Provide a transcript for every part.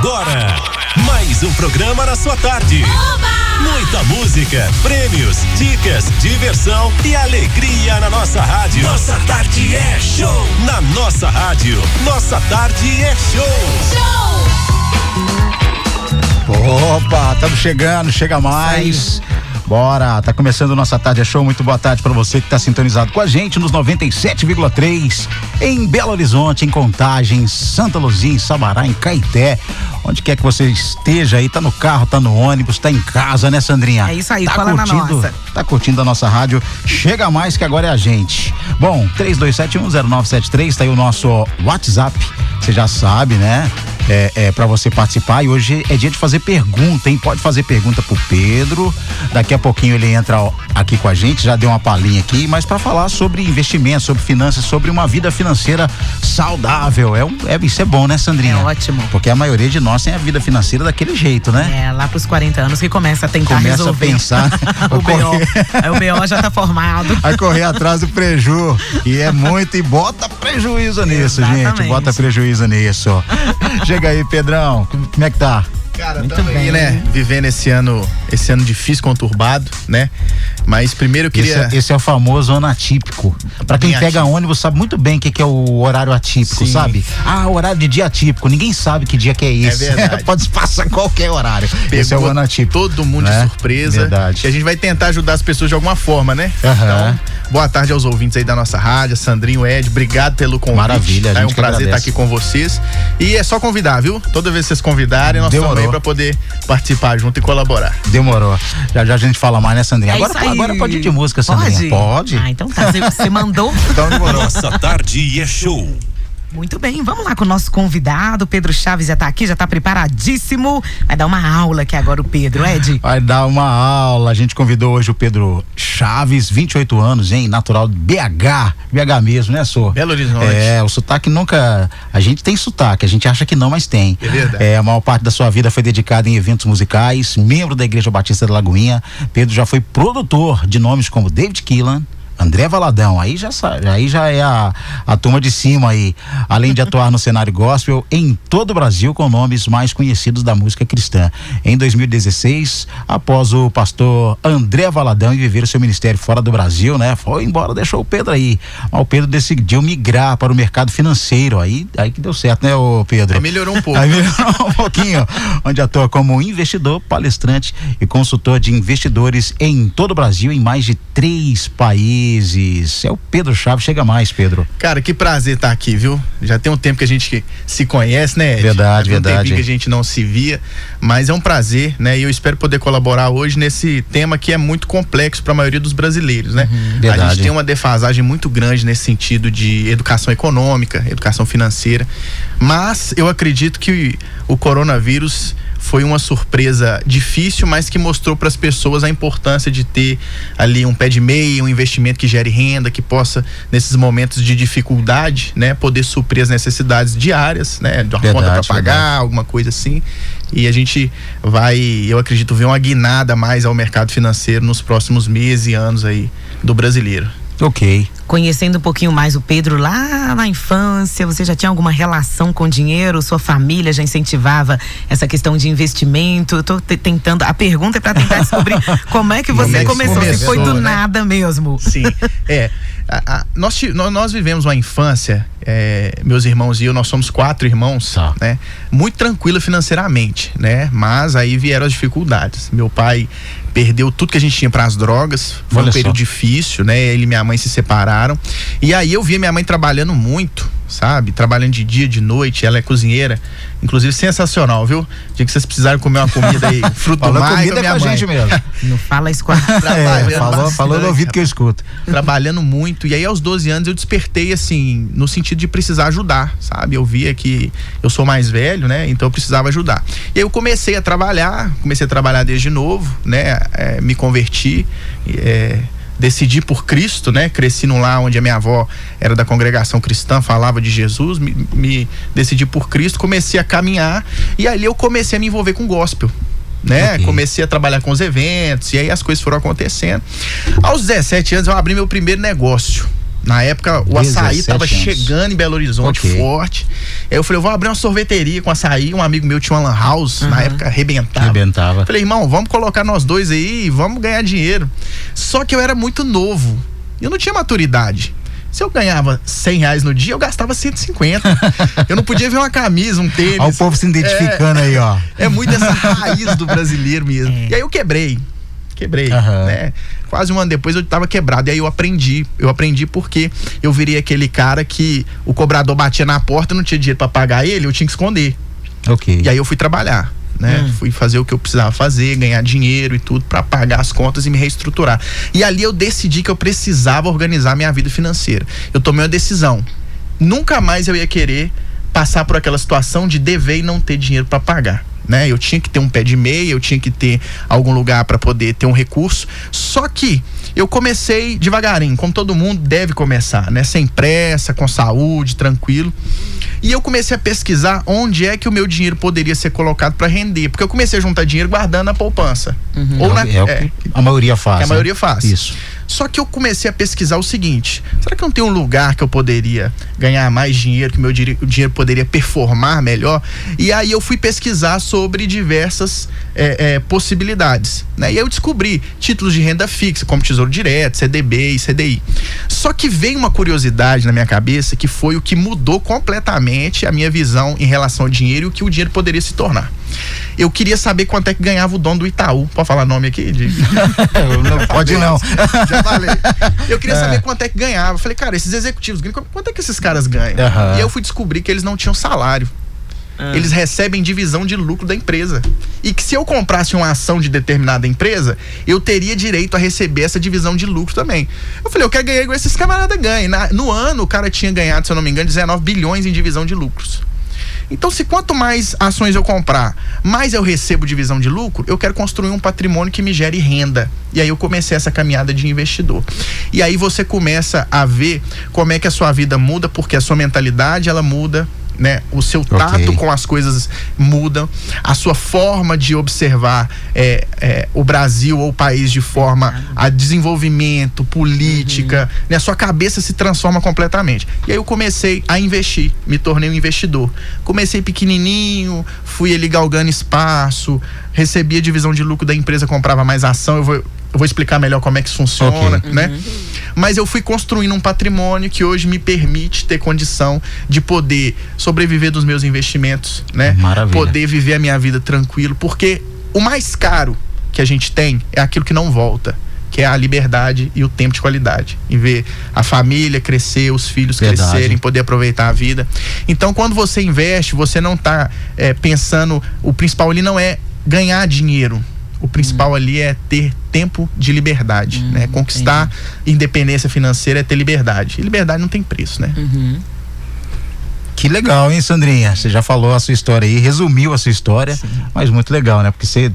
Agora, mais um programa na sua tarde. Oba! Muita música, prêmios, dicas, diversão e alegria na nossa rádio. Nossa tarde é show. Na nossa rádio, nossa tarde é show. Opa, estamos chegando, chega mais. Bora, tá começando Nossa Tarde é Show. Muito boa tarde para você que tá sintonizado com a gente nos 97,3 em Belo Horizonte, em Contagem, Santa Luzia, em Sabará, em Caeté. Onde quer que você esteja aí, tá no carro, tá no ônibus, tá em casa, né, Sandrinha? É isso aí, tá cola na nossa. Tá curtindo a nossa rádio? Chega mais que agora é a gente. Bom, 32710973, tá aí o nosso WhatsApp. Você já sabe, né? Pra você participar, e hoje é dia de fazer pergunta, hein? Pode fazer pergunta pro Pedro, daqui a pouquinho ele entra aqui com a gente, já deu uma palhinha aqui, mas para falar sobre investimento, sobre finanças, sobre uma vida financeira saudável, isso é bom, né, Sandrinha? É ótimo. Porque a maioria de nós tem a vida financeira daquele jeito, né? Lá pros 40 anos que começa a tentar resolver. Começa a pensar. o BO já tá formado. Vai correr atrás do preju, e é muito, e bota prejuízo nisso, gente, bota prejuízo nisso. Chega aí, Pedrão, como é que tá? Cara, estamos aí, né? Vivendo esse ano difícil, conturbado, né? Mas primeiro eu queria... Esse é o famoso ano atípico. Pra quem pega ônibus sabe muito bem o que é o horário atípico, sim, sabe? O horário de dia atípico, ninguém sabe que dia que é esse. É verdade. Pode passar qualquer horário. Pegou esse é o ano atípico. Todo mundo, né? De surpresa. Verdade. E a gente vai tentar ajudar as pessoas de alguma forma, né? Uhum. Então, boa tarde aos ouvintes aí da nossa rádio, Sandrinho, Ed, obrigado pelo convite. Maravilha, é um prazer estar aqui com vocês. E é só convidar, viu? Toda vez que vocês convidarem, nós estamos aí pra poder participar junto e colaborar. Demorou. Já a gente fala mais, né, Sandrinha? Agora pode ir de música, Sandrinha. Pode? Então tá, você mandou. Então demorou. Nossa Tarde é Show. Muito bem, vamos lá com o nosso convidado, Pedro Chaves já tá aqui, já tá preparadíssimo, vai dar uma aula aqui agora o Pedro, Ed. Vai dar uma aula, a gente convidou hoje o Pedro Chaves, 28 anos, hein, natural de BH mesmo, né, Sô? Belo Horizonte. O sotaque nunca, a gente tem sotaque, a gente acha que não, mas tem. É verdade. A maior parte da sua vida foi dedicada em eventos musicais, membro da Igreja Batista da Lagoinha. Pedro já foi produtor de nomes como David Keelan, André Valadão, aí já é a turma de cima aí, além de atuar no cenário gospel em todo o Brasil com nomes mais conhecidos da música cristã. Em 2016, após o pastor André Valadão viver o seu ministério fora do Brasil, né? Foi embora, deixou o Pedro aí. Mas o Pedro decidiu migrar para o mercado financeiro, aí que deu certo, né, ô Pedro? Aí melhorou um pouco. Aí melhorou um pouquinho, onde atua como investidor, palestrante e consultor de investidores em todo o Brasil, em mais de 3 países. É o Pedro Chaves, chega mais, Pedro. Cara, que prazer estar aqui, viu? Já tem um tempo que a gente se conhece, né, Ed? Verdade. Um tempinho que a gente não se via, mas é um prazer, né? E eu espero poder colaborar hoje nesse tema que é muito complexo para a maioria dos brasileiros, né? Verdade. A gente tem uma defasagem muito grande nesse sentido de educação econômica, educação financeira, mas eu acredito que o coronavírus foi uma surpresa difícil, mas que mostrou para as pessoas a importância de ter ali um pé de meia, um investimento que gere renda, que possa, nesses momentos de dificuldade, né, poder suprir as necessidades diárias, né, de uma conta para pagar, alguma coisa assim. E a gente vai, eu acredito, ver uma guinada mais ao mercado financeiro nos próximos meses e anos aí do brasileiro. Ok. Conhecendo um pouquinho mais o Pedro lá na infância, você já tinha alguma relação com dinheiro? Sua família já incentivava essa questão de investimento? Eu tô tentando, a pergunta é para tentar descobrir como é que você começou, se foi do nada mesmo. Sim, nós vivemos uma infância, meus irmãos e eu, nós somos 4 irmãos, né? Muito tranquila financeiramente, né? Mas aí vieram as dificuldades. Meu pai perdeu tudo que a gente tinha para as drogas, foi um período difícil, né? Ele e minha mãe se separaram. E aí eu via minha mãe trabalhando muito, sabe? Trabalhando de dia, de noite, ela é cozinheira, inclusive sensacional, viu? Dia que vocês precisarem comer uma comida aí, fruto do mar, comida minha com mãe. A gente mesmo. Não fala isso com a... Falou no ouvido que eu escuto. Trabalhando muito, e aí aos 12 anos eu despertei assim, no sentido de precisar ajudar, sabe? Eu via que eu sou mais velho, né? Então eu precisava ajudar. E aí eu comecei a trabalhar desde novo, né? Me converti, decidi por Cristo, né? Cresci num lar onde a minha avó era da congregação cristã, falava de Jesus, me decidi por Cristo, comecei a caminhar e ali eu comecei a me envolver com gospel, né? Okay. Comecei a trabalhar com os eventos e aí as coisas foram acontecendo. Aos 17 anos eu abri meu primeiro negócio, Na época, o açaí tava chegando em Belo Horizonte, forte. Aí eu falei, eu vou abrir uma sorveteria com açaí. Um amigo meu tinha uma lan house, na época arrebentava. Falei, irmão, vamos colocar nós dois aí e vamos ganhar dinheiro. Só que eu era muito novo. Eu não tinha maturidade. Se eu ganhava R$100 no dia, eu gastava 150. Eu não podia ver uma camisa, um tênis. Olha o povo se identificando aí, ó. É muito essa raiz do brasileiro mesmo. E aí eu quebrei, né? Quase um ano depois eu tava quebrado. E aí eu aprendi porque eu virei aquele cara que o cobrador batia na porta, eu não tinha dinheiro pra pagar ele, eu tinha que esconder. E aí eu fui trabalhar, né? Fui fazer o que eu precisava fazer, ganhar dinheiro e tudo pra pagar as contas e me reestruturar. E ali eu decidi que eu precisava organizar minha vida financeira. Eu tomei uma decisão. Nunca mais eu ia querer passar por aquela situação de dever e não ter dinheiro pra pagar. Né? Eu tinha que ter um pé de meia, eu tinha que ter algum lugar para poder ter um recurso. Só que eu comecei devagarinho, como todo mundo deve começar, né? Sem pressa, com saúde, tranquilo. E eu comecei a pesquisar onde é que o meu dinheiro poderia ser colocado para render, porque eu comecei a juntar dinheiro guardando na poupança. Ou a maioria faz. A maioria faz. Isso. Só que eu comecei a pesquisar o seguinte: será que não tem um lugar que eu poderia ganhar mais dinheiro, que o dinheiro poderia performar melhor? E aí eu fui pesquisar sobre diversas possibilidades, né? E aí eu descobri títulos de renda fixa, como Tesouro Direto, CDB e CDI. Só que veio uma curiosidade na minha cabeça, que foi o que mudou completamente a minha visão em relação ao dinheiro e o que o dinheiro poderia se tornar. Eu queria saber quanto é que ganhava o dono do Itaú. Pode falar nome aqui? Não pode não. Já falei. Eu queria saber quanto é que ganhava. Eu falei, cara, esses executivos gringos, quanto é que esses caras ganham? E aí eu fui descobrir que eles não tinham salário. Eles recebem divisão de lucro da empresa. E que se eu comprasse uma ação de determinada empresa, eu teria direito a receber essa divisão de lucro também. Eu falei, eu quero ganhar igual esses camaradas ganham. No ano, o cara tinha ganhado, se eu não me engano, 19 bilhões em divisão de lucros. Então, se quanto mais ações eu comprar, mais eu recebo divisão de lucro, eu quero construir um patrimônio que me gere renda. E aí eu comecei essa caminhada de investidor. E aí você começa a ver como é que a sua vida muda, porque a sua mentalidade, ela muda, né? O seu tato com as coisas muda, a sua forma de observar o Brasil ou o país de forma a desenvolvimento, política, né? A sua cabeça se transforma completamente. E aí eu comecei a investir, me tornei um investidor. Comecei pequenininho, fui ali galgando espaço, recebia divisão de lucro da empresa, comprava mais ação. Eu vou explicar melhor como é que isso funciona, né? Mas eu fui construindo um patrimônio que hoje me permite ter condição de poder sobreviver dos meus investimentos, né? Maravilha. Poder viver a minha vida tranquilo, porque o mais caro que a gente tem é aquilo que não volta, que é a liberdade e o tempo de qualidade, em ver a família crescer, os filhos crescerem, poder aproveitar a vida. Então, quando você investe, você não está pensando, o principal ali não é ganhar dinheiro. O principal ali é ter tempo de liberdade, né? Conquistar independência financeira é ter liberdade. E liberdade não tem preço, né? Que legal, hein, Sandrinha? Você já falou a sua história aí, resumiu a sua história, mas muito legal, né? Porque você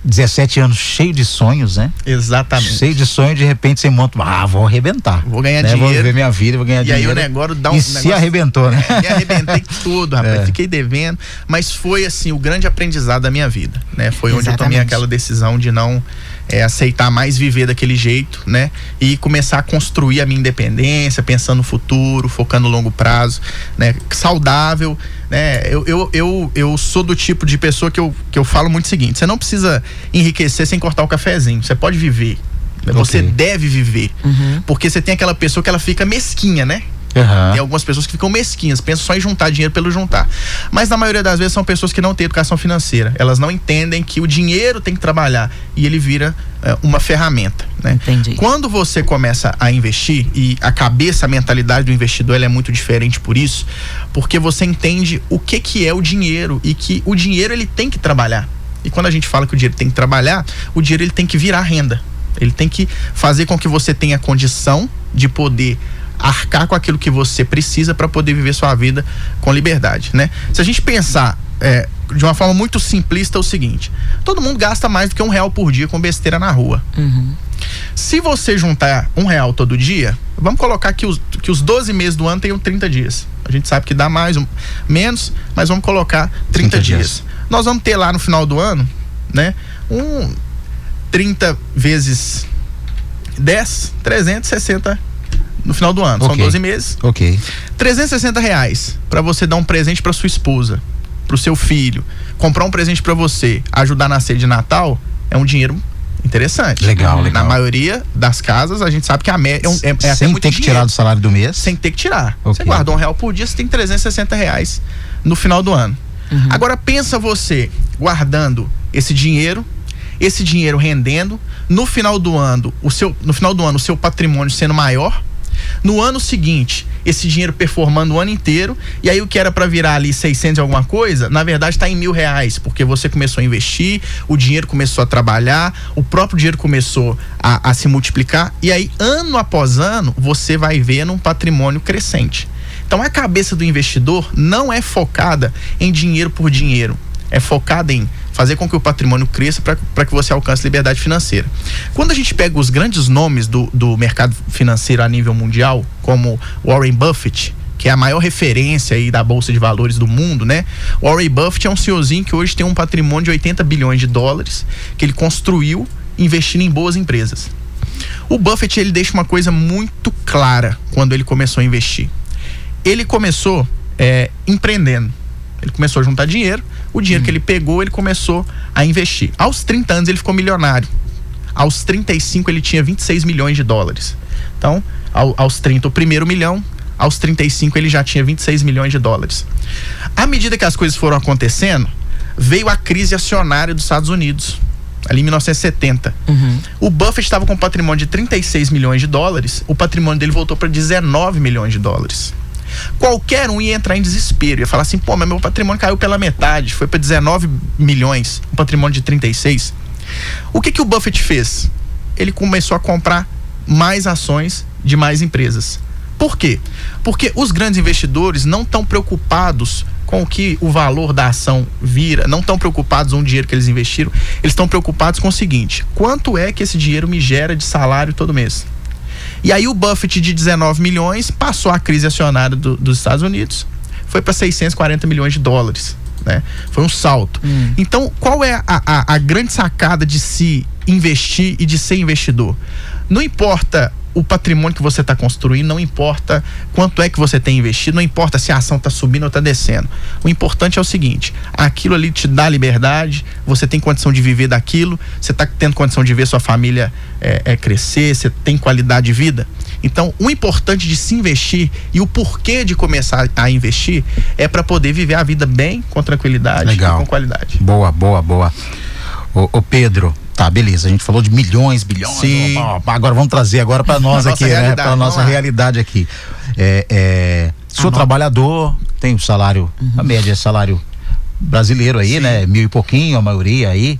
17 anos cheio de sonhos, né? Exatamente. Cheio de sonhos, de repente você monta, vou arrebentar. Vou ganhar dinheiro. Vou viver minha vida, vou ganhar dinheiro. E aí o negócio dá se arrebentou, né? Me arrebentei tudo, rapaz. Fiquei devendo, mas foi assim, o grande aprendizado da minha vida, né? Foi onde eu tomei aquela decisão de não aceitar mais viver daquele jeito, né? E começar a construir a minha independência, pensando no futuro, focando no longo prazo, né? Saudável, né? Eu sou do tipo de pessoa que eu falo muito o seguinte: você não precisa enriquecer sem cortar o cafezinho, você pode viver, você deve viver, porque você tem aquela pessoa que ela fica mesquinha, né? Tem algumas pessoas que ficam mesquinhas, pensam só em juntar dinheiro pelo juntar, mas na maioria das vezes são pessoas que não têm educação financeira. Elas não entendem que o dinheiro tem que trabalhar e ele vira uma ferramenta, né? Entendi. Quando você começa a investir, e a cabeça, a mentalidade do investidor, ela é muito diferente por isso, porque você entende o que é o dinheiro e que o dinheiro ele tem que trabalhar. E quando a gente fala que o dinheiro tem que trabalhar, o dinheiro ele tem que virar renda. Ele tem que fazer com que você tenha condição de poder arcar com aquilo que você precisa para poder viver sua vida com liberdade, né? Se a gente pensar de uma forma muito simplista, é o seguinte: todo mundo gasta mais do que R$1 por dia com besteira na rua. Se você juntar R$1 todo dia, vamos colocar que os 12 meses do ano tenham 30 dias. A gente sabe que dá mais, menos, mas vamos colocar 30 dias. Nós vamos ter lá no final do ano, né? 30 vezes 10, 360 no final do ano. São 12 meses. Ok. R$360 para você dar um presente para sua esposa, para o seu filho, comprar um presente para você, ajudar na ceia de Natal, é um dinheiro interessante. Legal. Na maioria das casas, a gente sabe que a média é até sem muito ter que tirar do salário do mês? Sem ter que tirar. Okay. Você guardou R$1 por dia, você tem R$360 no final do ano. Agora pensa você guardando esse dinheiro rendendo, no final do ano o seu patrimônio sendo maior, no ano seguinte esse dinheiro performando o ano inteiro, e aí o que era para virar ali 600 e alguma coisa, na verdade está em R$1.000, porque você começou a investir, o dinheiro começou a trabalhar, o próprio dinheiro começou a se multiplicar, e aí ano após ano você vai vendo um patrimônio crescente. Então a cabeça do investidor não é focada em dinheiro por dinheiro, é focada em fazer com que o patrimônio cresça para que você alcance liberdade financeira. Quando a gente pega os grandes nomes do mercado financeiro a nível mundial, como Warren Buffett, que é a maior referência aí da Bolsa de Valores do mundo, né? Warren Buffett é um senhorzinho que hoje tem um patrimônio de $80 bilhões, que ele construiu investindo em boas empresas. O Buffett, ele deixa uma coisa muito clara quando ele começou a investir. Ele começou empreendendo. Ele começou a juntar dinheiro, o dinheiro que ele pegou, ele começou a investir. Aos 30 anos ele ficou milionário. Aos 35 ele tinha $26 milhões. Então, aos 30 o primeiro milhão, aos 35 ele já tinha $26 milhões. À medida que as coisas foram acontecendo, veio a crise acionária dos Estados Unidos, ali em 1970. O Buffett estava com um patrimônio de $36 milhões, o patrimônio dele voltou para $19 milhões. Qualquer um ia entrar em desespero, ia falar assim, pô, mas meu patrimônio caiu pela metade, foi para 19 milhões, um patrimônio de 36. O que o Buffett fez? Ele começou a comprar mais ações de mais empresas. Por quê? Porque os grandes investidores não estão preocupados com o que o valor da ação vira, não estão preocupados com o dinheiro que eles investiram, eles estão preocupados com o seguinte: quanto é que esse dinheiro me gera de salário todo mês? E aí o Buffett, de 19 milhões, passou a crise acionária dos Estados Unidos, foi para $640 milhões, né? Foi um salto. Então, qual é a grande sacada de se investir e de ser investidor? Não importa o patrimônio que você está construindo, não importa quanto é que você tem investido, não importa se a ação está subindo ou está descendo. O importante é o seguinte: aquilo ali te dá liberdade, você tem condição de viver daquilo, você está tendo condição de ver sua família crescer, você tem qualidade de vida. Então, o importante de se investir e o porquê de começar a investir é para poder viver a vida bem, com tranquilidade. Legal. E com qualidade. Boa. Ô Pedro, tá, beleza, a gente falou de milhões, bilhões. Sim. Agora vamos trazer agora para nós aqui, né? Para nossa realidade aqui. Sou trabalhador, tenho salário, a média é salário brasileiro aí, né? 1.000 e pouquinho, a maioria aí.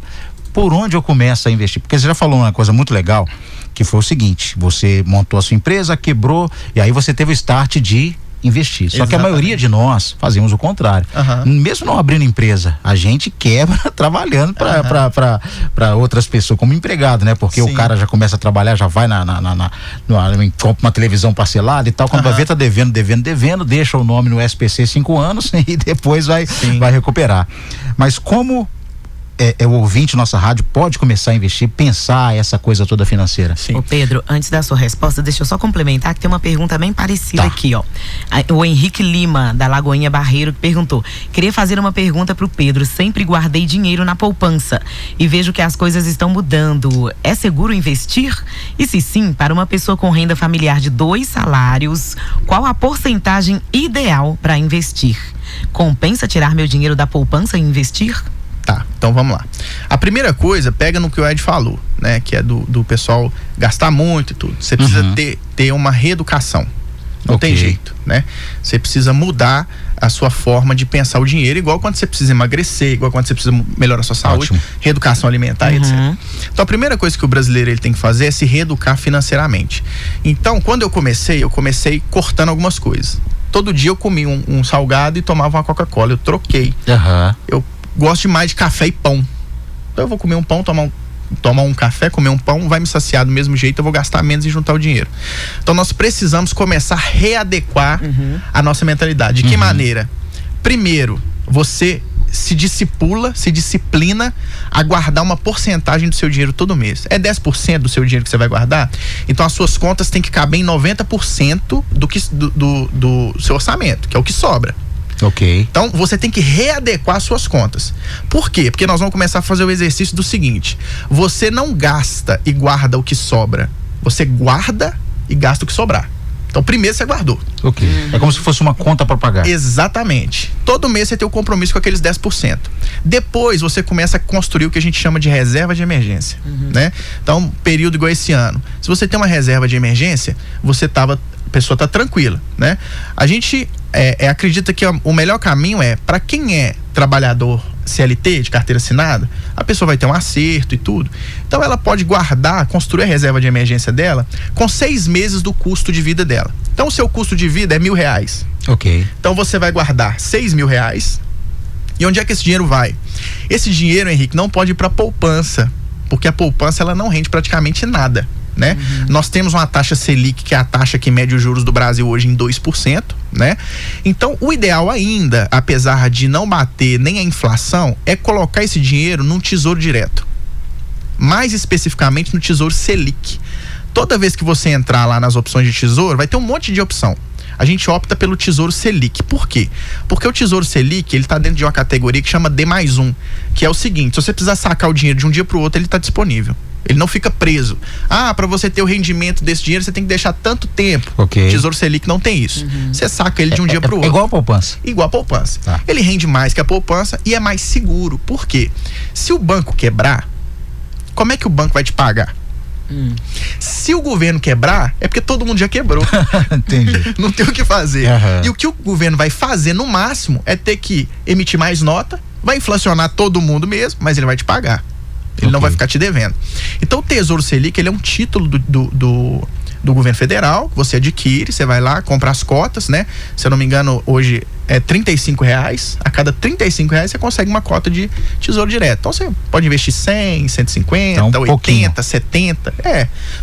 Por onde eu começo a investir? Porque você já falou uma coisa muito legal, que foi o seguinte: você montou a sua empresa, quebrou, e aí você teve o start de investir. Só que a maioria de nós fazemos o contrário. Mesmo não abrindo empresa, a gente quebra trabalhando para outras pessoas como empregado, né? Porque o cara já começa a trabalhar, já vai compra uma televisão parcelada e tal, quando vai ver tá devendo, deixa o nome no SPC 5 anos e depois vai recuperar. Mas como o ouvinte nossa rádio pode começar a investir, pensar essa coisa toda financeira? Sim. Ô Pedro, antes da sua resposta, deixa eu só complementar que tem uma pergunta bem parecida aqui, ó. O Henrique Lima, da Lagoinha Barreiro, que perguntou: queria fazer uma pergunta pro Pedro. Sempre guardei dinheiro na poupança e vejo que as coisas estão mudando. É seguro investir? E se sim, para uma pessoa com renda familiar de 2 salários, qual a porcentagem ideal para investir? Compensa tirar meu dinheiro da poupança e investir? Tá, então vamos lá. A primeira coisa, pega no que o Ed falou, né? Que é do pessoal gastar muito e tudo. Você precisa ter uma reeducação. Não tem jeito, né? Você precisa mudar a sua forma de pensar o dinheiro, igual quando você precisa emagrecer, igual quando você precisa melhorar a sua saúde, reeducação alimentar, etc. Então a primeira coisa que o brasileiro ele tem que fazer é se reeducar financeiramente. Então, quando eu comecei cortando algumas coisas. Todo dia eu comia um salgado e tomava uma Coca-Cola. Eu troquei. Eu gosto demais de café e pão. Então eu vou comer um pão, tomar um café, comer um pão, vai me saciar do mesmo jeito, eu vou gastar menos e juntar o dinheiro. Então nós precisamos começar a readequar a nossa mentalidade. De que maneira? Primeiro, você se disciplina a guardar uma porcentagem do seu dinheiro todo mês. É 10% do seu dinheiro que você vai guardar, então as suas contas têm que caber em 90% do seu orçamento, que é o que sobra. Ok. Então você tem que readequar suas contas. Por quê? Porque nós vamos começar a fazer o exercício do seguinte: você não gasta e guarda o que sobra, você guarda e gasta o que sobrar. Então primeiro você guardou. Ok. É como se fosse uma conta para pagar. Exatamente. Todo mês você tem o compromisso com aqueles 10%. Depois você começa a construir o que a gente chama de reserva de emergência, né? Então, período igual esse ano. Se você tem uma reserva de emergência, a pessoa tá tranquila, né? A gente acredita que o melhor caminho para quem é trabalhador CLT, de carteira assinada, a pessoa vai ter um acerto e tudo. Então ela pode construir a reserva de emergência dela com 6 meses do custo de vida dela. Então o seu custo de vida é R$1.000. Ok. Então você vai guardar R$6.000. E onde é que esse dinheiro vai? Esse dinheiro, Henrique, não pode ir para poupança, porque a poupança ela não rende praticamente nada, né? Nós temos uma taxa Selic, que é a taxa que mede os juros do Brasil hoje em 2%, né? Então, o ideal ainda, apesar de não bater nem a inflação, é colocar esse dinheiro num tesouro direto. Mais especificamente no tesouro Selic. Toda vez que você entrar lá nas opções de tesouro, vai ter um monte de opção. A gente opta pelo Tesouro Selic. Por quê? Porque o Tesouro Selic, ele tá dentro de uma categoria que chama D+1, que é o seguinte: se você precisar sacar o dinheiro de um dia pro outro, ele tá disponível. Ele não fica preso. Para você ter o rendimento desse dinheiro, você tem que deixar tanto tempo. Ok. Tesouro Selic não tem isso. Você saca ele de um dia pro outro. É igual a poupança. Igual a poupança. Tá. Ele rende mais que a poupança e é mais seguro. Por quê? Se o banco quebrar, como é que o banco vai te pagar? Se o governo quebrar, é porque todo mundo já quebrou. Entendi. Não tem o que fazer. Uhum. E o que o governo vai fazer no máximo é ter que emitir mais nota, vai inflacionar todo mundo mesmo, mas ele vai te pagar. Ele não vai ficar te devendo. Então o Tesouro Selic, ele é um título do governo federal, você adquire, você vai lá, compra as cotas, né? Se eu não me engano, hoje é R$35. A cada R$35 você consegue uma cota de tesouro direto. Então você pode investir 100, 150, então, 80, pouquinho. 70,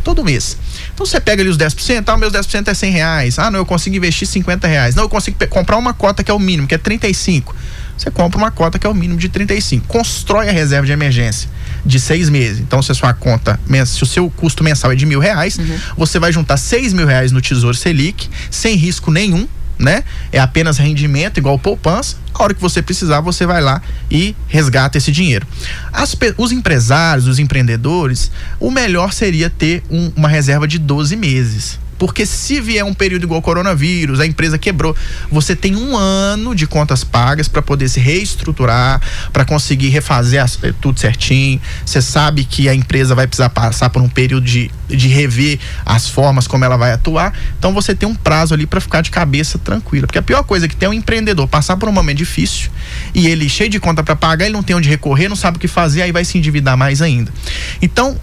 todo mês. Então você pega ali os 10%, meus 10% é R$100. Não, eu consigo investir R$50. Não, eu consigo comprar uma cota que é o mínimo, que é 35. Você compra uma cota que é o mínimo de 35. Constrói a reserva de emergência de 6 meses. Então, se a sua conta, se o seu custo mensal é de R$1.000, você vai juntar R$6.000 no Tesouro Selic, sem risco nenhum, né? É apenas rendimento, igual poupança. A hora que você precisar, você vai lá e resgata esse dinheiro. Os empresários, os empreendedores, o melhor seria ter uma reserva de 12 meses. Porque se vier um período igual ao coronavírus, a empresa quebrou, você tem 1 ano de contas pagas para poder se reestruturar, para conseguir refazer tudo certinho. Você sabe que a empresa vai precisar passar por um período de rever as formas como ela vai atuar. Então você tem um prazo ali para ficar de cabeça tranquila. Porque a pior coisa que tem é um empreendedor passar por um momento difícil e ele cheio de conta para pagar, ele não tem onde recorrer, não sabe o que fazer, aí vai se endividar mais ainda. Então,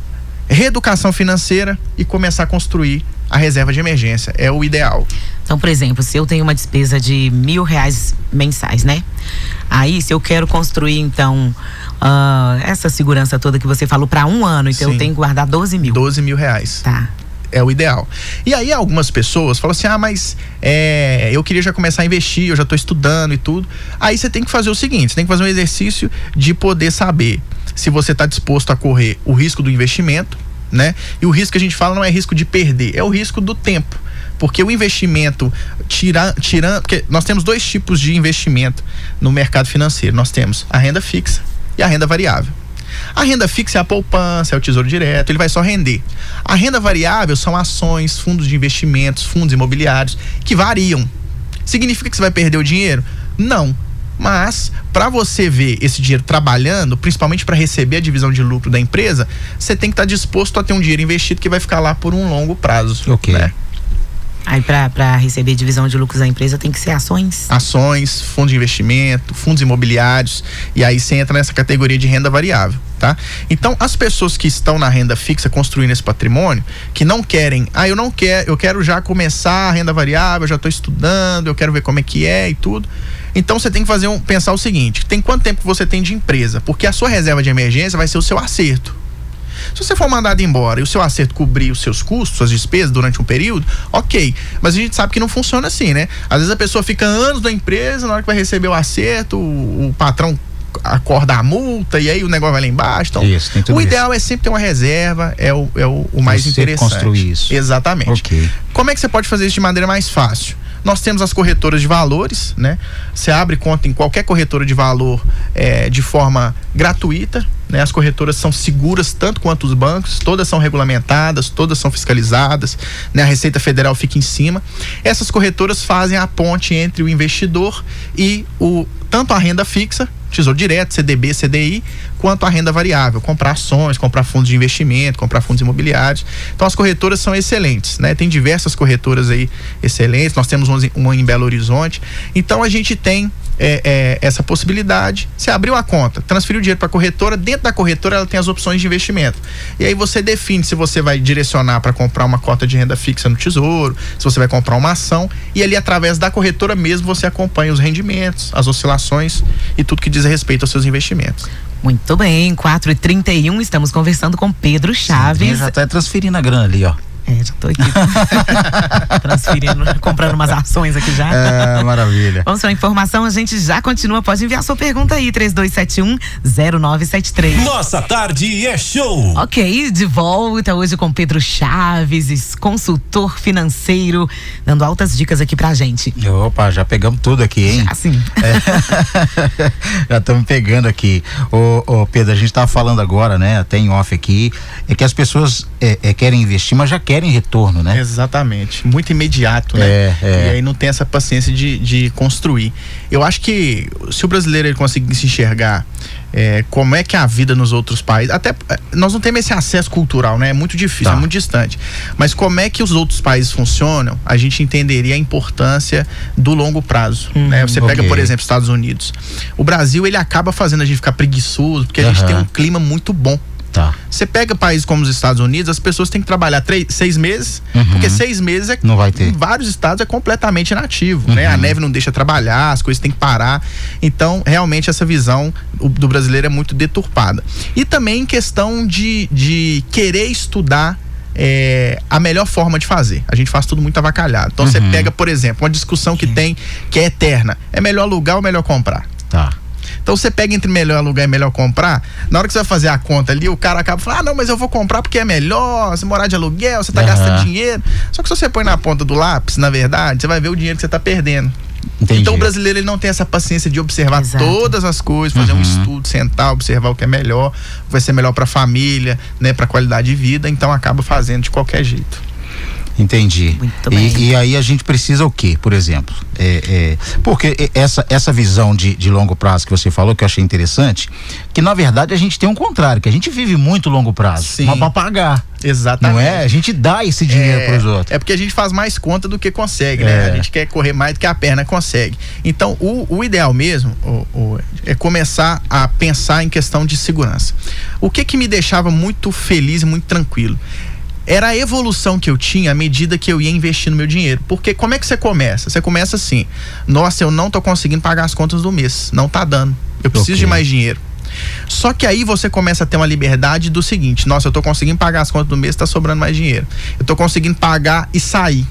reeducação financeira e começar a construir a reserva de emergência é o ideal. Então, por exemplo, se eu tenho uma despesa de R$1.000 mensais, né? Aí, se eu quero construir, então, essa segurança toda que você falou para 1 ano, então eu tenho que guardar R$12.000. R$12.000. Tá. É o ideal. E aí algumas pessoas falam assim, mas eu queria já começar a investir, eu já estou estudando e tudo. Aí você tem que fazer o seguinte, você tem que fazer um exercício de poder saber se você está disposto a correr o risco do investimento, né? E o risco que a gente fala não é risco de perder, é o risco do tempo. Porque o investimento, porque nós temos 2 tipos de investimento no mercado financeiro. Nós temos a renda fixa e a renda variável. A renda fixa é a poupança, é o tesouro direto, ele vai só render. A renda variável são ações, fundos de investimentos, fundos imobiliários, que variam. Significa que você vai perder o dinheiro? Não. Mas, para você ver esse dinheiro trabalhando, principalmente para receber a divisão de lucro da empresa, você tem que estar disposto a ter um dinheiro investido que vai ficar lá por um longo prazo. Ok. Né? Aí para receber divisão de lucros da empresa tem que ser ações? Ações, fundos de investimento, fundos imobiliários, e aí você entra nessa categoria de renda variável, tá? Então, as pessoas que estão na renda fixa construindo esse patrimônio, que não querem, eu quero já começar a renda variável, eu já estou estudando, eu quero ver como é que é e tudo. Então você tem que pensar o seguinte, tem quanto tempo que você tem de empresa? Porque a sua reserva de emergência vai ser o seu acerto. Se você for mandado embora e o seu acerto cobrir os seus custos, suas despesas durante um período, ok. Mas a gente sabe que não funciona assim, né? Às vezes a pessoa fica anos na empresa, na hora que vai receber o acerto, o patrão acorda a multa e aí o negócio vai lá embaixo. Então, isso, tem tudo o ideal é sempre ter uma reserva, é o mais você interessante. Construir isso. Exatamente. Ok. Como é que você pode fazer isso de maneira mais fácil? Nós temos as corretoras de valores, né? Você abre conta em qualquer corretora de valor de forma gratuita, né? As corretoras são seguras tanto quanto os bancos, todas são regulamentadas, todas são fiscalizadas, né? A Receita Federal fica em cima. Essas corretoras fazem a ponte entre o investidor e tanto a renda fixa, Tesouro Direto, CDB, CDI, quanto a renda variável, comprar ações, comprar fundos de investimento, comprar fundos imobiliários. Então as corretoras são excelentes, né? Tem diversas corretoras aí excelentes, nós temos uma em Belo Horizonte. Então a gente tem essa possibilidade. Você abriu a conta, transferiu o dinheiro para a corretora, dentro da corretora ela tem as opções de investimento. E aí você define se você vai direcionar para comprar uma cota de renda fixa no Tesouro, se você vai comprar uma ação, e ali através da corretora mesmo você acompanha os rendimentos, as oscilações e tudo que diz respeito aos seus investimentos. Muito bem, 4h31, estamos conversando com Pedro Chaves. Sim, já tá transferindo a grana ali, ó. Já tô aqui transferindo, comprando umas ações aqui já. Maravilha. Vamos para a informação, a gente já continua, pode enviar sua pergunta aí, 3271-0973. Nossa tarde é show. Ok, de volta hoje com Pedro Chaves, consultor financeiro, dando altas dicas aqui pra gente. Opa, já pegamos tudo aqui, hein? Assim. Já estamos pegando aqui. Ô Pedro, a gente tava falando agora, né, até em off aqui, que as pessoas querem investir, mas já querem retorno, né? Exatamente, muito imediato, né? E aí não tem essa paciência de construir. Eu acho que se o brasileiro ele conseguir se enxergar como é que é a vida nos outros países, até nós não temos esse acesso cultural, né? É muito difícil, é muito distante, mas como é que os outros países funcionam, a gente entenderia a importância do longo prazo, né? Você pega, por exemplo, Estados Unidos, o Brasil ele acaba fazendo a gente ficar preguiçoso, porque a gente tem um clima muito bom. Você pega países como os Estados Unidos, as pessoas têm que trabalhar 6 meses, porque 6 meses não vai ter. Em vários estados é completamente inativo, né? A neve não deixa trabalhar, as coisas têm que parar. Então, realmente essa visão do brasileiro é muito deturpada. E também em questão de querer estudar a melhor forma de fazer. A gente faz tudo muito avacalhado. Então você pega, por exemplo, uma discussão que é eterna. É melhor alugar ou melhor comprar? Então você pega entre melhor alugar e melhor comprar, na hora que você vai fazer a conta ali, o cara acaba falando, não, mas eu vou comprar porque é melhor, você morar de aluguel, você tá gastando dinheiro. Só que se você põe na ponta do lápis, na verdade, você vai ver o dinheiro que você tá perdendo. Entendi. Então o brasileiro ele não tem essa paciência de observar todas as coisas, fazer um estudo, sentar, observar o que é melhor, o que vai ser melhor pra família, né, pra qualidade de vida, então acaba fazendo de qualquer jeito. Entendi. Muito bem. E aí a gente precisa o quê, por exemplo? Porque essa visão de longo prazo que você falou, que eu achei interessante, que na verdade a gente tem um contrário, que a gente vive muito longo prazo, mas pra pagar. Exatamente. Não é? A gente dá esse dinheiro pros outros. É porque a gente faz mais conta do que consegue, né? A gente quer correr mais do que a perna consegue. Então, o ideal mesmo é começar a pensar em questão de segurança. O que me deixava muito feliz e muito tranquilo? Era a evolução que eu tinha à medida que eu ia investir no meu dinheiro. Porque como é que você começa? Você começa assim, nossa, eu não tô conseguindo pagar as contas do mês, não tá dando, eu preciso de mais dinheiro. Só que aí você começa a ter uma liberdade do seguinte, nossa, eu tô conseguindo pagar as contas do mês, tá sobrando mais dinheiro. Eu tô conseguindo pagar e sair.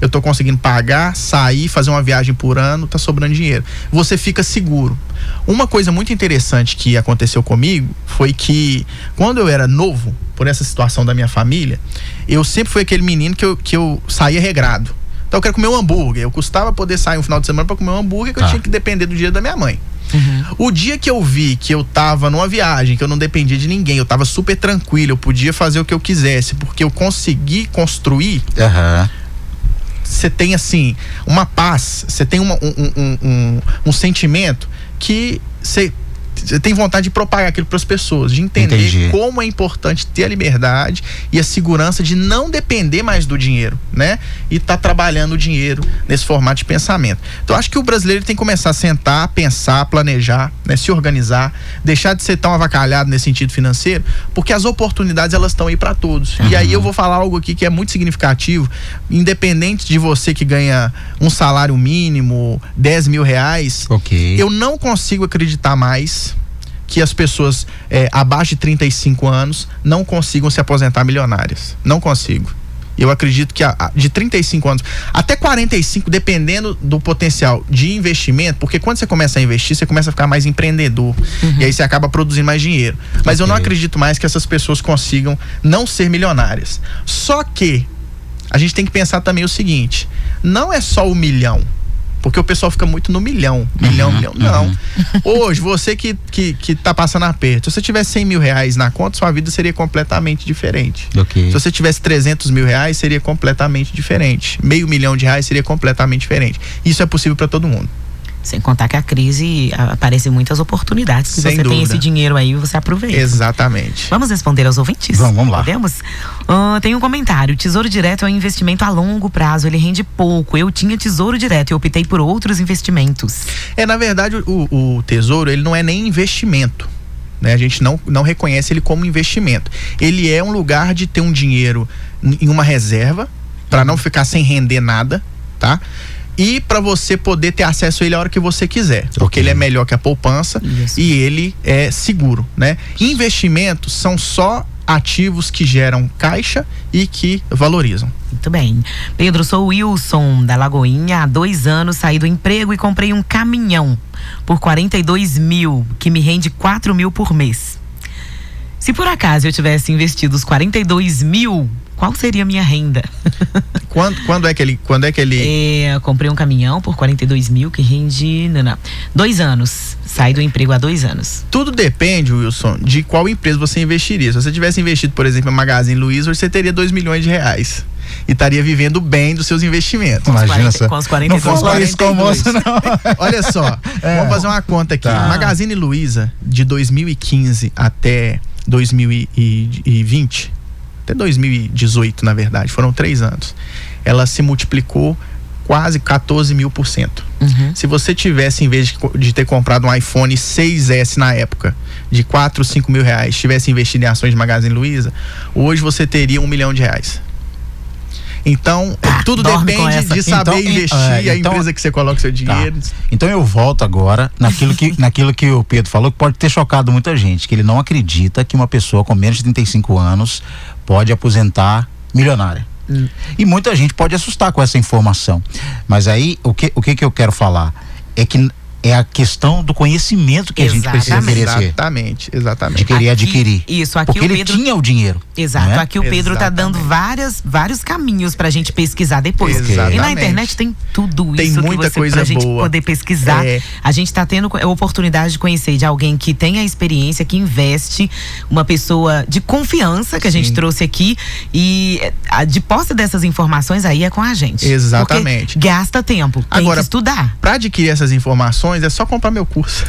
Eu tô conseguindo pagar, sair, fazer uma viagem por ano, tá sobrando dinheiro. Você fica seguro. Uma coisa muito interessante que aconteceu comigo foi que quando eu era novo, por essa situação da minha família, eu sempre fui aquele menino que eu saía regrado. Então eu quero comer um hambúrguer. Eu custava poder sair um final de semana para comer um hambúrguer, que eu tinha que depender do dinheiro da minha mãe. O dia que eu vi que eu tava numa viagem, que eu não dependia de ninguém, eu tava super tranquilo, eu podia fazer o que eu quisesse, porque eu consegui construir. Você tem assim uma paz, você tem um sentimento que você tem vontade de propagar aquilo para as pessoas, de entender como é importante ter a liberdade e a segurança de não depender mais do dinheiro, né? E tá trabalhando o dinheiro nesse formato de pensamento. Então acho que o brasileiro tem que começar a sentar, pensar, planejar, né? Se organizar, deixar de ser tão avacalhado nesse sentido financeiro, porque as oportunidades elas estão aí para todos. E aí eu vou falar algo aqui que é muito significativo, independente de você que ganha um salário mínimo, 10 mil reais, eu não consigo acreditar mais que as pessoas abaixo de 35 anos não consigam se aposentar milionárias. Não consigo. E eu acredito que de 35 anos até 45, dependendo do potencial de investimento, porque quando você começa a investir, você começa a ficar mais empreendedor. E aí você acaba produzindo mais dinheiro. Mas eu não acredito mais que essas pessoas consigam não ser milionárias. Só que a gente tem que pensar também o seguinte: não é só o milhão. Porque o pessoal fica muito no milhão. Não. Hoje, você que tá passando aperto, se você tivesse 100 mil reais na conta, sua vida seria completamente diferente. Se você tivesse 300 mil reais, seria completamente diferente. R$500 mil seria completamente diferente. Isso é possível para todo mundo. Sem contar que a crise aparece muitas oportunidades. Se Sem você dúvida. tem esse dinheiro aí, você aproveita. Exatamente. Vamos responder aos ouvintes? Vamos lá. Podemos? Tem um comentário. Tesouro Direto é um investimento a longo prazo, ele rende pouco. Eu tinha Tesouro Direto e optei por outros investimentos. Na verdade, o Tesouro, ele não é nem investimento. Né? A gente não reconhece ele como investimento. Ele é um lugar de ter um dinheiro em uma reserva, para não ficar sem render nada, tá? E para você poder ter acesso a ele a hora que você quiser. Porque ele é melhor que a poupança. Isso. E ele é seguro, né? Investimentos são só ativos que geram caixa e que valorizam. Muito bem. Pedro, sou o Wilson da Lagoinha. Há 2 anos saí do emprego e comprei um caminhão por 42 mil, que me rende 4 mil por mês. Se por acaso eu tivesse investido os 42 mil, qual seria a minha renda? Quando é que ele... Eu comprei um caminhão por 42 mil que rende... Não. 2 anos. Saí do emprego há 2 anos. Tudo depende, Wilson, de qual empresa você investiria. Se você tivesse investido, por exemplo, em Magazine Luiza, você teria R$2 milhões. E estaria vivendo bem dos seus investimentos. Imagina só. Com os 42 não fala isso com o moço, não. Olha só, vamos fazer uma conta aqui. Tá. Magazine Luiza, de 2015 até 2020, até 2018, na verdade, foram 3 anos. Ela se multiplicou quase 14 mil %. Se você tivesse, em vez de ter comprado um iPhone 6S na época, de 4, 5 mil reais, tivesse investido em ações de Magazine Luiza, hoje você teria R$1 milhão. Então, tudo depende de saber investir a empresa que você coloca o seu dinheiro. Tá. Então eu volto agora naquilo que o Pedro falou, que pode ter chocado muita gente, que ele não acredita que uma pessoa com menos de 35 anos pode aposentar milionária. E muita gente pode assustar com essa informação. Mas aí, o que eu quero falar é que é a questão do conhecimento que a gente precisa querer ser. Exatamente. De querer adquirir. Isso, aqui porque o ele Pedro tinha o dinheiro. Exato, né? aqui o Pedro tá dando vários caminhos pra gente pesquisar depois. Exatamente. E na internet tem tudo tem isso muita coisa pra gente boa. poder pesquisar. A gente tá tendo a oportunidade de conhecer de alguém que tem a experiência, que investe, uma pessoa de confiança que a gente trouxe aqui, e de posse dessas informações aí é com a gente. Exatamente. Porque gasta tempo, tem que estudar. Pra adquirir essas informações é só comprar meu curso.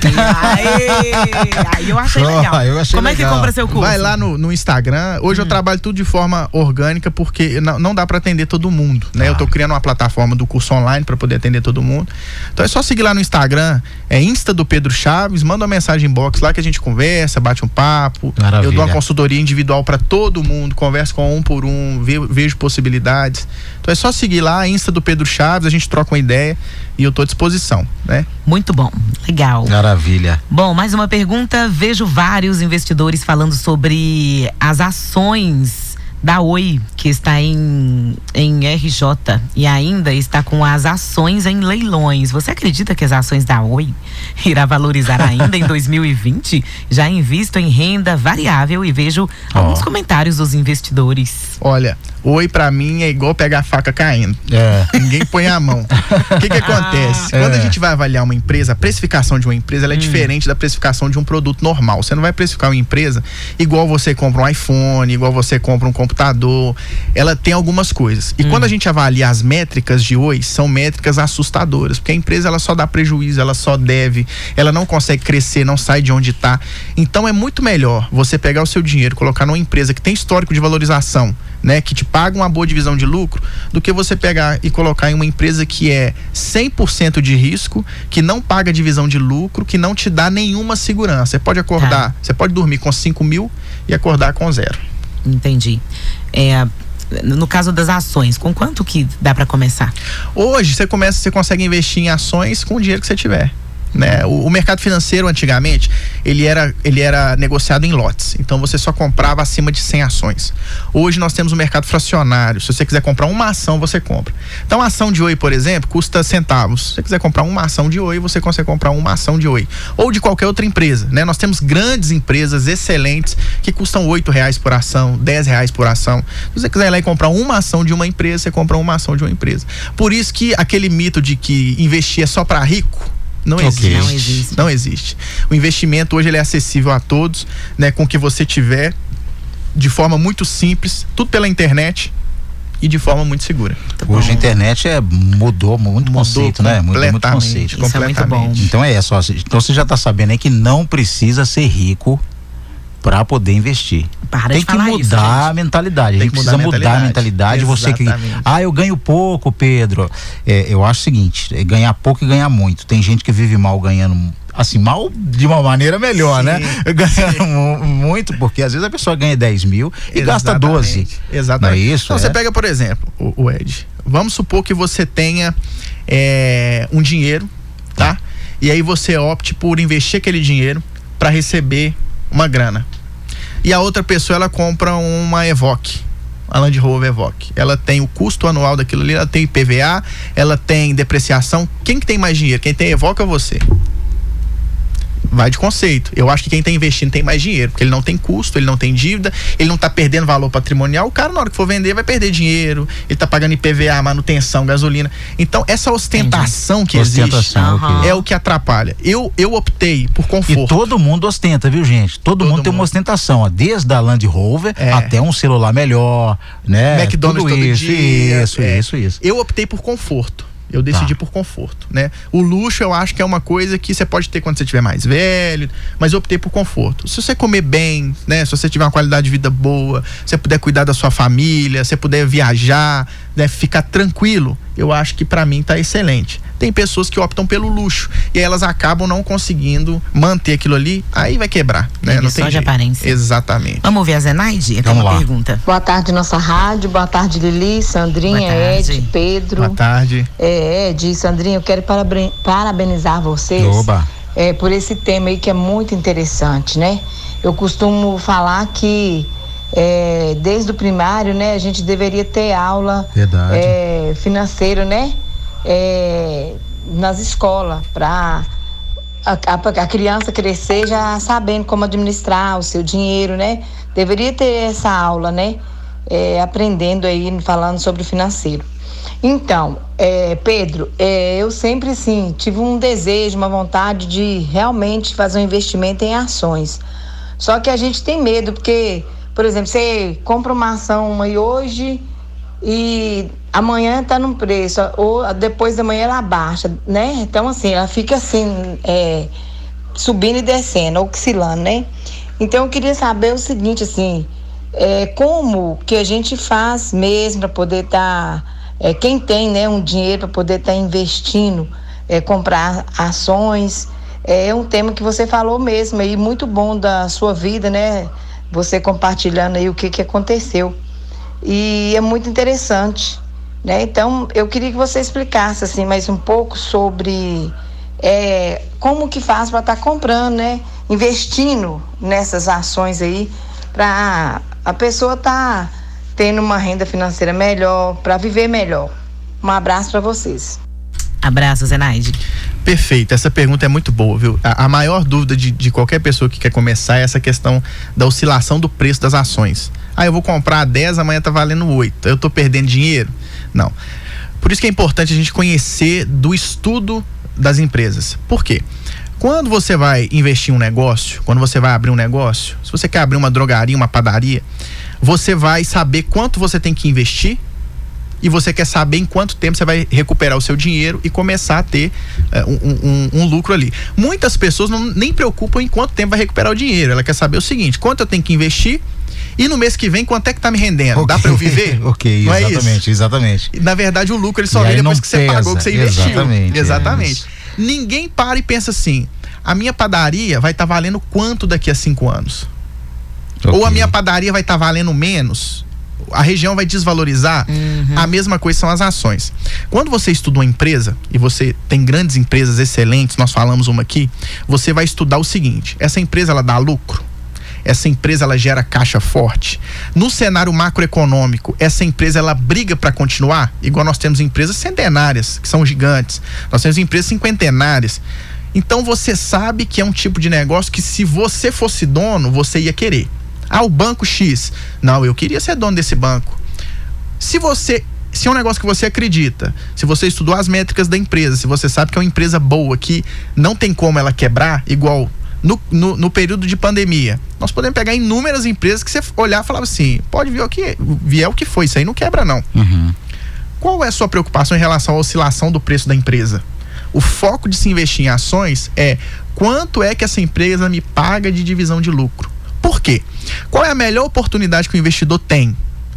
Aí eu achei legal. Como é que compra seu curso? Vai lá no Instagram. Hoje eu trabalho tudo de forma orgânica, porque não dá para atender todo mundo, né? Eu tô criando uma plataforma do curso online para poder atender todo mundo. Então é só seguir lá no Instagram, Insta do Pedro Chaves, manda uma mensagem inbox lá que a gente conversa, bate um papo. Maravilha. Eu dou uma consultoria individual para todo mundo, converso com um por um, vejo possibilidades. Então é só seguir lá, Insta do Pedro Chaves, a gente troca uma ideia e eu tô à disposição, né? Muito bom, legal. Maravilha. Bom, mais uma pergunta. Vejo vários investidores falando sobre as ações da Oi, que está em RJ e ainda está com as ações em leilões. Você acredita que as ações da Oi irá valorizar ainda em 2020? Já invisto em renda variável e vejo alguns comentários dos investidores. Olha, Oi pra mim é igual pegar a faca caindo. Ninguém põe a mão. O que acontece? Quando a gente vai avaliar uma empresa, a precificação de uma empresa ela é diferente da precificação de um produto normal. Você não vai precificar uma empresa igual você compra um iPhone, igual você compra um computador. Ela tem algumas coisas. E quando a gente avalia as métricas de Oi, são métricas assustadoras, porque a empresa ela só dá prejuízo, ela só deve, ela não consegue crescer, não sai de onde está. Então é muito melhor você pegar o seu dinheiro, colocar numa empresa que tem histórico de valorização, né, que te paga uma boa divisão de lucro, do que você pegar e colocar em uma empresa que é 100% de risco, que não paga divisão de lucro, que não te dá nenhuma segurança. Você pode acordar, você pode dormir com 5 mil e acordar com 0. Entendi. No caso das ações, com quanto que dá para começar? Hoje você consegue investir em ações com o dinheiro que você tiver. né? O mercado financeiro antigamente ele era negociado em lotes, então você só comprava acima de 100 ações. Hoje nós temos o mercado fracionário. Se você quiser comprar uma ação, você compra. Então a ação de Oi, por exemplo, custa centavos. Se você quiser comprar uma ação de Oi, você consegue comprar uma ação de Oi ou de qualquer outra empresa, né? Nós temos grandes empresas excelentes que custam R$8 por ação, R$10 por ação. Se você quiser ir lá e comprar uma ação de uma empresa, você compra uma ação de uma empresa. Por isso que aquele mito de que investir é só para rico não existe. Não existe. O investimento hoje ele é acessível a todos, né? Com o que você tiver, de forma muito simples, tudo pela internet e de forma muito segura. Hoje a internet mudou muito conceito, né? Mudou muito conceito. Isso é muito bom. Então então você já está sabendo aí que não precisa ser rico para poder investir. Tem que mudar a mentalidade. A gente precisa mudar a mentalidade. Você que, eu ganho pouco, Pedro. Eu acho o seguinte, ganhar pouco e ganhar muito. Tem gente que vive mal ganhando, assim, mal de uma maneira melhor, né? Ganhando muito, porque às vezes a pessoa ganha 10 mil e gasta 12. Exatamente. Não é isso? Então, você pega, por exemplo, o Ed, vamos supor que você tenha um dinheiro, tá? E aí você opte por investir aquele dinheiro para receber uma grana. E a outra pessoa, ela compra uma Evoque, a Land Rover Evoque. Ela tem o custo anual daquilo ali, ela tem IPVA, ela tem depreciação. Quem que tem mais dinheiro? Quem tem Evoque ou você? Vai de conceito. Eu acho que quem tá investindo tem mais dinheiro, porque ele não tem custo, ele não tem dívida, ele não tá perdendo valor patrimonial. O cara, na hora que for vender, vai perder dinheiro, ele tá pagando IPVA, manutenção, gasolina. Então, essa ostentação que existe é o que atrapalha. Eu optei por conforto. E todo mundo ostenta, viu, gente? Todo mundo tem uma ostentação, ó, desde a Land Rover até um celular melhor, né? McDonald's tudo todo isso, dia. Isso. Eu optei por conforto. Eu decidi por conforto, né? O luxo eu acho que é uma coisa que você pode ter quando você estiver mais velho, mas eu optei por conforto. Se você comer bem, né? Se você tiver uma qualidade de vida boa, se você puder cuidar da sua família, se você puder viajar, né? Ficar tranquilo, eu acho que pra mim tá excelente. Tem pessoas que optam pelo luxo e aí elas acabam não conseguindo manter aquilo ali, aí vai quebrar, né? Não tem só de aparência. Exatamente. Vamos ouvir a Zenaide? Eu tenho uma pergunta. Boa tarde, nossa rádio. Boa tarde, Lili, Sandrinha, Ed, Pedro. Boa tarde. Ed, Sandrinha, eu quero parabenizar vocês por esse tema aí que é muito interessante, né? Eu costumo falar que desde o primário, né, a gente deveria ter aula financeira, né? Nas escolas, para a criança crescer já sabendo como administrar o seu dinheiro, né? Deveria ter essa aula, né? Aprendendo aí, falando sobre o financeiro. Então, Pedro, eu sempre, sim, tive um desejo, uma vontade de realmente fazer um investimento em ações. Só que a gente tem medo, porque, por exemplo, você compra uma ação aí hoje e amanhã tá num preço, ou depois da manhã ela baixa, né? Então, assim, ela fica assim, subindo e descendo, oscilando, né? Então, eu queria saber o seguinte, assim, como que a gente faz mesmo para poder estar, quem tem, né, um dinheiro para poder estar investindo, comprar ações, é um tema que você falou mesmo aí, muito bom da sua vida, né? Você compartilhando aí o que aconteceu. E é muito interessante, né? Então, eu queria que você explicasse assim mais um pouco sobre como que faz para estar comprando, né? Investindo nessas ações aí, para a pessoa estar tendo uma renda financeira melhor, para viver melhor. Um abraço para vocês. Abraço, Zenaide. Perfeito, essa pergunta é muito boa, viu? A maior dúvida de qualquer pessoa que quer começar é essa questão da oscilação do preço das ações. Eu vou comprar 10, amanhã tá valendo 8. Eu tô perdendo dinheiro? Não. Por isso que é importante a gente conhecer do estudo das empresas. Por quê? Quando você vai investir em um negócio, quando você vai abrir um negócio, se você quer abrir uma drogaria, uma padaria, você vai saber quanto você tem que investir e você quer saber em quanto tempo você vai recuperar o seu dinheiro e começar a ter um lucro ali. Muitas pessoas nem preocupam em quanto tempo vai recuperar o dinheiro. Ela quer saber o seguinte: quanto eu tenho que investir e no mês que vem quanto é que tá me rendendo? Dá pra eu viver? Não exatamente. Na verdade, o lucro ele só vem depois que você pagou, que você investiu. Exatamente. Ninguém para e pensa assim: a minha padaria vai estar valendo quanto daqui a 5 anos? Ou a minha padaria vai estar valendo menos? a região vai desvalorizar. A mesma coisa são as ações. Quando você estuda uma empresa, e você tem grandes empresas excelentes, nós falamos uma aqui, você vai estudar o seguinte: essa empresa ela dá lucro? Essa empresa ela gera caixa forte? No cenário macroeconômico, essa empresa ela briga para continuar? Igual nós temos empresas centenárias, que são gigantes. Nós temos empresas cinquentenárias. Então você sabe que é um tipo de negócio que, se você fosse dono, você ia querer. O banco X. Não, eu queria ser dono desse banco. Se é um negócio que você acredita, se você estudou as métricas da empresa, se você sabe que é uma empresa boa, que não tem como ela quebrar, igual no período de pandemia, nós podemos pegar inúmeras empresas que você olhar e falar assim, pode vir o que foi, isso aí não quebra não. Qual é a sua preocupação em relação à oscilação do preço da empresa? O foco de se investir em ações é quanto é que essa empresa me paga de divisão de lucro. Por quê? Qual é a melhor oportunidade que o investidor tem?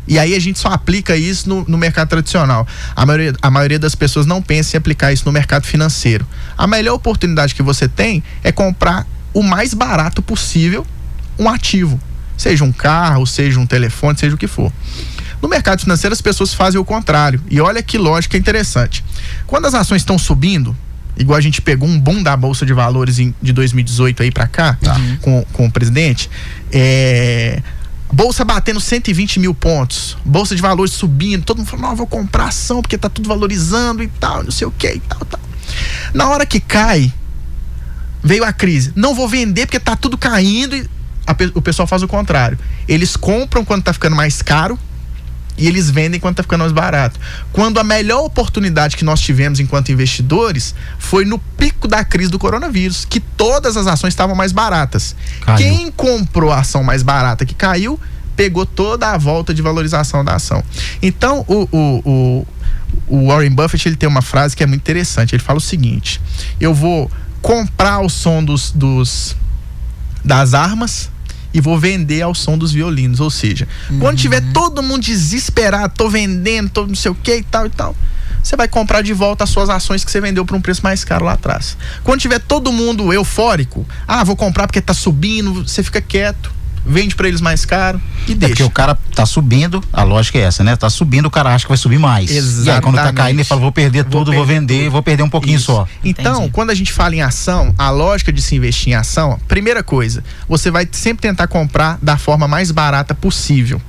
E aí a gente só aplica isso no mercado tradicional. A maioria das pessoas não pensa em aplicar isso no mercado financeiro. A melhor oportunidade que você tem é comprar o mais barato possível um ativo. Seja um carro, seja um telefone, seja o que for. No mercado financeiro as pessoas fazem o contrário. E olha que lógica interessante. Quando as ações estão subindo, igual a gente pegou um boom da Bolsa de Valores de 2018 aí pra cá, com o presidente, Bolsa batendo 120 mil pontos, Bolsa de Valores subindo, todo mundo falando, não, vou comprar ação porque tá tudo valorizando e tal, não sei o que e tal. Na hora que cai, veio a crise, não vou vender porque tá tudo caindo, e o pessoal faz o contrário. Eles compram quando tá ficando mais caro e eles vendem quando tá ficando mais barato. Quando a melhor oportunidade que nós tivemos enquanto investidores foi no pico da crise do coronavírus, que todas as ações estavam mais baratas. Caiu. Quem comprou a ação mais barata que caiu, pegou toda a volta de valorização da ação. Então, o Warren Buffett, ele tem uma frase que é muito interessante. Ele fala o seguinte: eu vou comprar ao som das armas e vou vender ao som dos violinos. Ou seja, quando tiver todo mundo desesperado, tô vendendo, tô não sei o que e tal, você vai comprar de volta as suas ações que você vendeu por um preço mais caro lá atrás. Quando tiver todo mundo eufórico, vou comprar porque tá subindo, você fica quieto, vende pra eles mais caro e deixa. Porque o cara tá subindo, a lógica é essa, né? Tá subindo, o cara acha que vai subir mais. Exatamente. E aí quando tá caindo, ele fala, vou perder tudo, vou vender, vou perder um pouquinho só. Então, entendi. Quando a gente fala em ação, a lógica de se investir em ação, primeira coisa, você vai sempre tentar comprar da forma mais barata possível.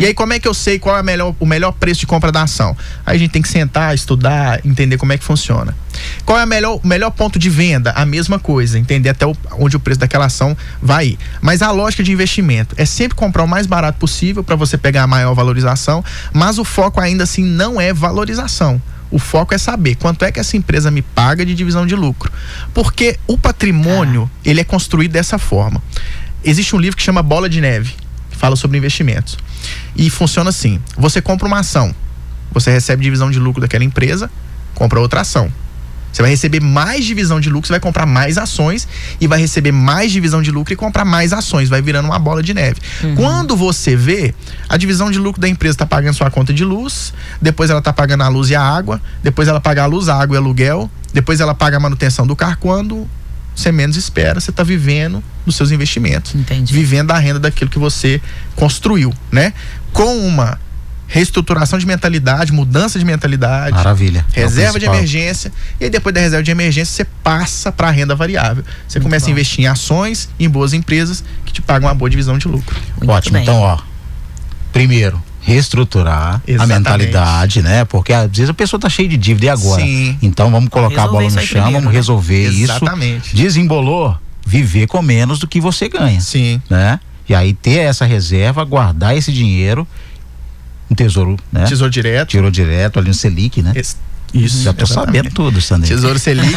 E aí, como é que eu sei qual é o melhor preço de compra da ação? Aí a gente tem que sentar, estudar, entender como é que funciona. Qual é o melhor ponto de venda? A mesma coisa, entender até onde o preço daquela ação vai ir. Mas a lógica de investimento é sempre comprar o mais barato possível para você pegar a maior valorização, mas o foco ainda assim não é valorização. O foco é saber quanto é que essa empresa me paga de divisão de lucro. Porque o patrimônio, ele é construído dessa forma. Existe um livro que chama Bola de Neve, que fala sobre investimentos. E funciona assim: você compra uma ação, você recebe divisão de lucro daquela empresa, compra outra ação. Você vai receber mais divisão de lucro, você vai comprar mais ações e vai receber mais divisão de lucro e comprar mais ações, vai virando uma bola de neve. Quando você vê, a divisão de lucro da empresa está pagando sua conta de luz, depois ela está pagando a luz e a água, depois ela paga a luz, a água e o aluguel, depois ela paga a manutenção do carro. Quando você menos espera, você está vivendo dos seus investimentos. Entendi. Vivendo da renda daquilo que você construiu, né? Com uma reestruturação de mentalidade, mudança de mentalidade. Maravilha. Reserva de emergência. E aí, depois da reserva de emergência, você passa para a renda variável. Você começa a investir em ações, em boas empresas que te pagam uma boa divisão de lucro. Ótimo. Bem. Então, primeiro, reestruturar a mentalidade, né? Porque às vezes a pessoa tá cheia de dívida, e agora? Sim. Então vamos colocar a bola no chão, vamos resolver isso. Exatamente. Desembolou, viver com menos do que você ganha. Sim. Né? E aí ter essa reserva, guardar esse dinheiro, um tesouro, né? Tesouro direto. Tesouro direto ali no Selic, né? Isso. Já tô sabendo tudo, Sandrinho. Tesouro Selic.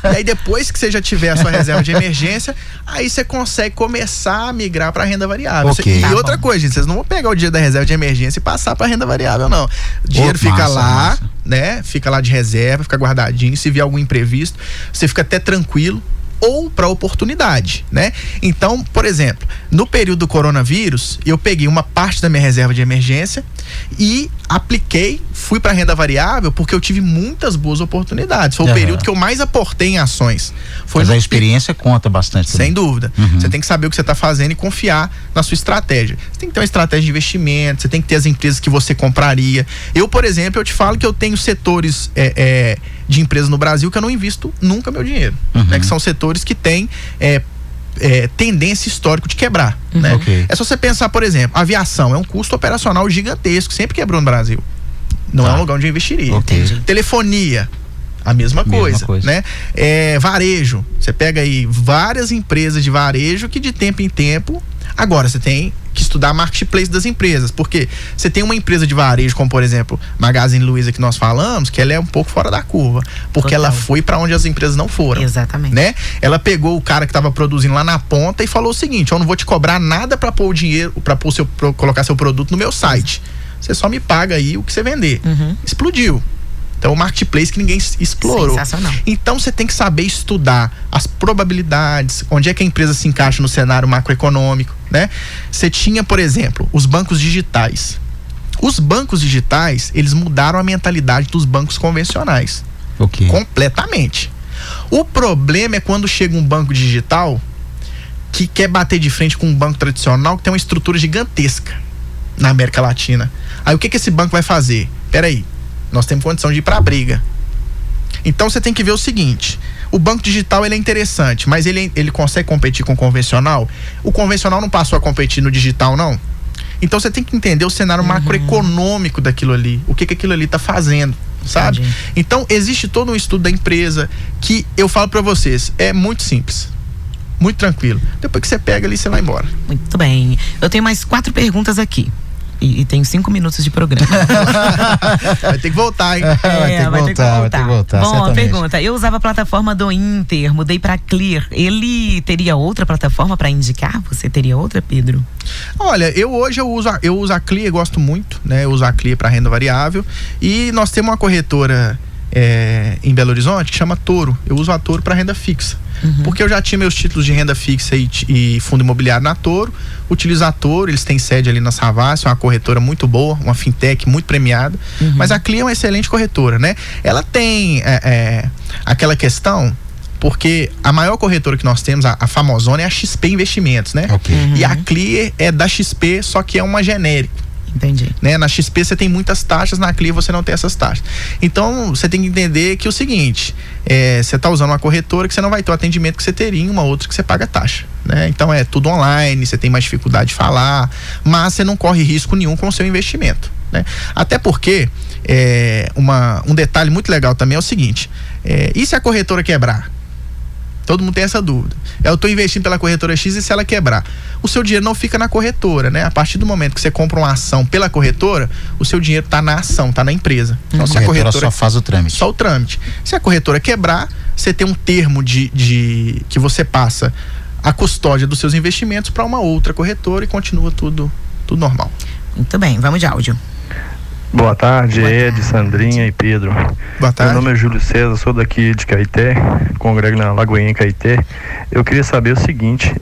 E aí, depois que você já tiver a sua reserva de emergência, aí você consegue começar a migrar para renda variável. Okay. E outra coisa, gente, vocês não vão pegar o dinheiro da reserva de emergência e passar para renda variável, não. O dinheiro fica lá, né? Fica lá de reserva, fica guardadinho. Se vier algum imprevisto, você fica até tranquilo. Ou para oportunidade, né? Então, por exemplo, no período do coronavírus, eu peguei uma parte da minha reserva de emergência e apliquei, fui para renda variável porque eu tive muitas boas oportunidades. Foi o período que eu mais aportei em ações. Mas a experiência conta bastante. Sem dúvida. Você tem que saber o que você está fazendo e confiar na sua estratégia. Você tem que ter uma estratégia de investimento, você tem que ter as empresas que você compraria. Eu, por exemplo, eu te falo que eu tenho setores de empresas no Brasil que eu não invisto nunca meu dinheiro, né? Que são setores que têm tendência histórica de quebrar, né? É só você pensar, por exemplo, aviação é um custo operacional gigantesco, sempre quebrou no Brasil. Não é um lugar onde eu investiria. Telefonia, a mesma coisa, né? Varejo, você pega aí várias empresas de varejo que de tempo em tempo, agora você tem que estudar a marketplace das empresas, porque você tem uma empresa de varejo, como por exemplo Magazine Luiza, que nós falamos, que ela é um pouco fora da curva, porque ela foi para onde as empresas não foram. Exatamente. Né? Ela pegou o cara que estava produzindo lá na ponta e falou o seguinte: eu não vou te cobrar nada para pôr o dinheiro, para colocar seu produto no meu site. Você só me paga aí o que você vender. Explodiu. Então, o marketplace que ninguém explorou. Sensacional. Então, você tem que saber estudar as probabilidades, onde é que a empresa se encaixa no cenário macroeconômico, né? Você tinha, por exemplo, os bancos digitais. Os bancos digitais, eles mudaram a mentalidade dos bancos convencionais. Completamente. O problema é quando chega um banco digital que quer bater de frente com um banco tradicional que tem uma estrutura gigantesca na América Latina. Aí, o que esse banco vai fazer? Peraí. Nós temos condição de ir para a briga. Então você tem que ver o seguinte: o banco digital ele é interessante, mas ele consegue competir com o convencional? O convencional não passou a competir no digital, não? Então você tem que entender o cenário macroeconômico daquilo ali, o que aquilo ali está fazendo, sabe? Então existe todo um estudo da empresa que eu falo para vocês, é muito simples, muito tranquilo. Depois que você pega ali, você vai embora. Muito bem. Eu tenho mais 4 perguntas aqui. E tenho 5 minutos de programa. Vai ter que voltar, hein? Vai ter que voltar. Bom, a pergunta: eu usava a plataforma do Inter, mudei para Clear. Ele teria outra plataforma para indicar? Você teria outra, Pedro? Olha, eu uso a Clear, gosto muito, né? Eu uso a Clear para renda variável. E nós temos uma corretora em Belo Horizonte que chama Toro. Eu uso a Toro para renda fixa. Porque eu já tinha meus títulos de renda fixa e fundo imobiliário na Toro. Utilizo a Toro, eles têm sede ali na Savassi, uma corretora muito boa, uma fintech muito premiada. Mas a Clear é uma excelente corretora, né? Ela tem aquela questão, porque a maior corretora que nós temos, a famosona, é a XP Investimentos, né? E a Clear é da XP, só que é uma genérica. Entendi. Né? Na XP você tem muitas taxas, na Clear você não tem essas taxas. Então você tem que entender que é o seguinte: você está usando uma corretora que você não vai ter o atendimento que você teria em uma outra que você paga taxa, né? Então é tudo online, você tem mais dificuldade de falar, mas você não corre risco nenhum com o seu investimento, né? Até porque um detalhe muito legal também é o seguinte: e se a corretora quebrar? Todo mundo tem essa dúvida. Eu estou investindo pela corretora X e se ela quebrar? O seu dinheiro não fica na corretora, né? A partir do momento que você compra uma ação pela corretora, o seu dinheiro está na ação, está na empresa. Então, se a corretora só faz o trâmite. Só o trâmite. Se a corretora quebrar, você tem um termo que você passa a custódia dos seus investimentos para uma outra corretora e continua tudo normal. Muito bem, vamos de áudio. Boa tarde, Ed, Sandrinha e Pedro. Boa tarde. Meu nome é Júlio César, sou daqui de Caeté, congrego na Lagoinha em Caeté. Eu queria saber o seguinte,